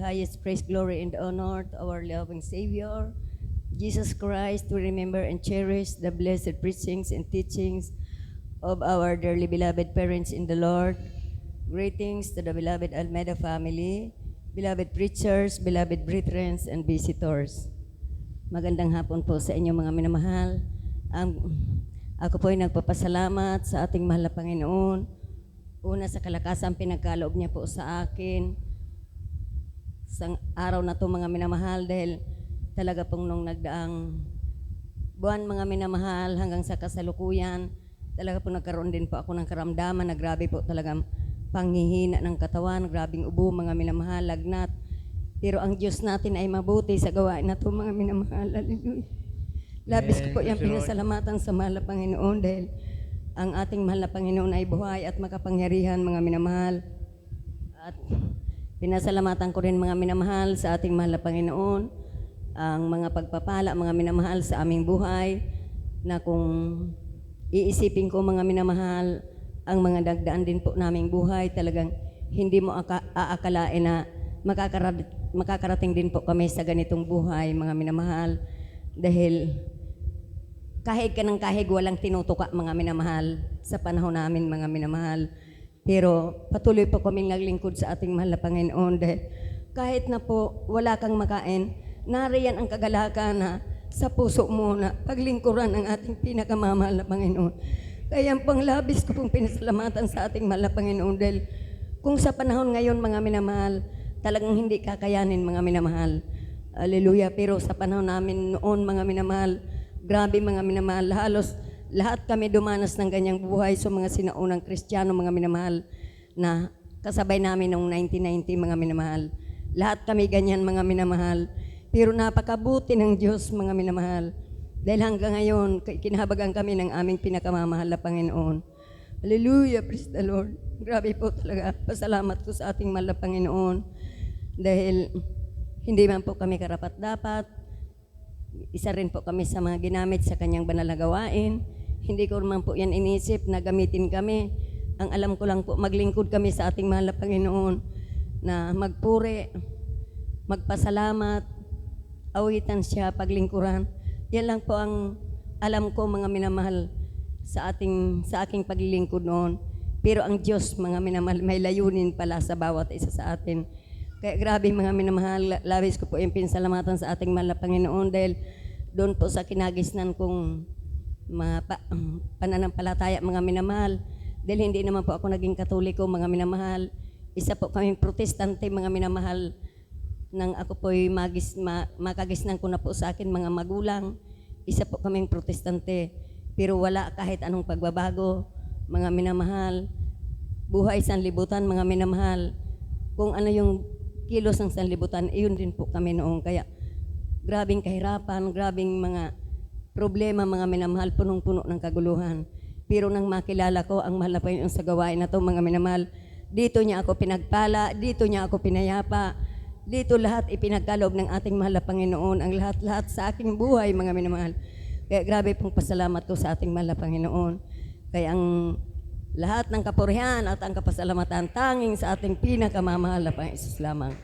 Highest praise, glory, and honor to our loving Savior, Jesus Christ. We remember and cherish the blessed preachings and teachings of our dearly beloved parents in the Lord. Greetings to the beloved Almeida family, beloved preachers, beloved brethren, and visitors. Magandang hapon po sa inyo mga minamahal. Ako po ay nagpapasalamat sa ating mahal na Panginoon. Una sa kalakasang pinagkaloob niya po sa akin sa araw na to mga minamahal, dahil talaga pong nung nagdaang buwan mga minamahal hanggang sa kasalukuyan, talaga po nagkaroon din po ako ng karamdaman na grabe po talagang panghihina ng katawan, grabing ubo mga minamahal, lagnat. Pero ang Diyos natin ay mabuti sa gawain na to mga minamahal. Hallelujah. Labis ko po yung pinasalamatan sa mahal na Panginoon, dahil ang ating mahal na Panginoon ay buhay at makapangyarihan mga minamahal. At pinasalamatan ko rin mga minamahal sa ating mahal na Panginoon, ang mga pagpapala mga minamahal sa aming buhay, na kung iisipin ko mga minamahal, ang mga dagdaan din po naming buhay, talagang hindi mo aakalain na makakarating din po kami sa ganitong buhay mga minamahal. Dahil kahig ka ng kahig, walang tinutuka mga minamahal sa panahon namin mga minamahal. Pero patuloy po kaming naglingkod sa ating mahal na Panginoon, dahil kahit na po wala kang makain, nariyan ang kagalakan na sa puso mo na paglingkuran ng ating pinakamamahal na Panginoon. Kaya ang panglabis ko pong pinasalamatan sa ating mahal na Panginoon, dahil kung sa panahon ngayon mga minamahal, talagang hindi kakayanin mga minamahal. Hallelujah. Pero sa panahon namin noon mga minamahal, grabe mga minamahal, halos lahat kami dumanas ng ganyang buhay. So mga sinaunang Kristiyano mga minamahal na kasabay namin noong 1990 mga minamahal, lahat kami ganyan mga minamahal. Pero napakabuti ng Diyos mga minamahal, dahil hanggang ngayon kinahabagan kami ng aming pinakamamahal na Panginoon. Hallelujah, praise the Lord. Grabe po talaga, pasalamat ko sa ating mahal na Panginoon, dahil hindi man po kami karapat-dapat. Isa rin po kami sa mga ginamit sa kanyang banal na gawain. Hindi ko naman po yan inisip na gamitin kami. Ang alam ko lang po, maglingkod kami sa ating mahal na Panginoon, na magpuri, magpasalamat, awitan siya, paglingkuran. Yan lang po ang alam ko mga minamahal sa aking paglilingkod noon. Pero ang Diyos mga minamahal, may layunin pala sa bawat isa sa atin. Kaya grabe mga minamahal, labis ko po yung pinsalamatan sa ating mahal na Panginoon, dahil doon po sa kinagisnan kong pananampalataya mga minamahal, dahil hindi naman po ako naging Katoliko mga minamahal. Isa po kaming Protestante mga minamahal, nang ako po'y makagisnan ko na po sa akin mga magulang. Isa po kaming Protestante, pero wala kahit anong pagbabago mga minamahal. Buhay sanlibutan mga minamahal, kung ano yung kilos ng sanlibutan, iyon din po kami noong. Kaya grabing kahirapan, grabing mga problema mga minamahal, punong-puno ng kaguluhan. Pero nang makilala ko ang mahal na Panginoon sa gawain na to mga minamahal, dito niya ako pinagpala, dito niya ako pinayapa, dito lahat ipinagkaloob ng ating mahal na Panginoon, ang lahat-lahat sa aking buhay mga minamahal. Kaya grabe pong pasalamat ko sa ating mahal na Panginoon. Kaya ang lahat ng kapurihan at ang kapasalamatan tanging sa ating pinakamamahal na Panginoon lamang.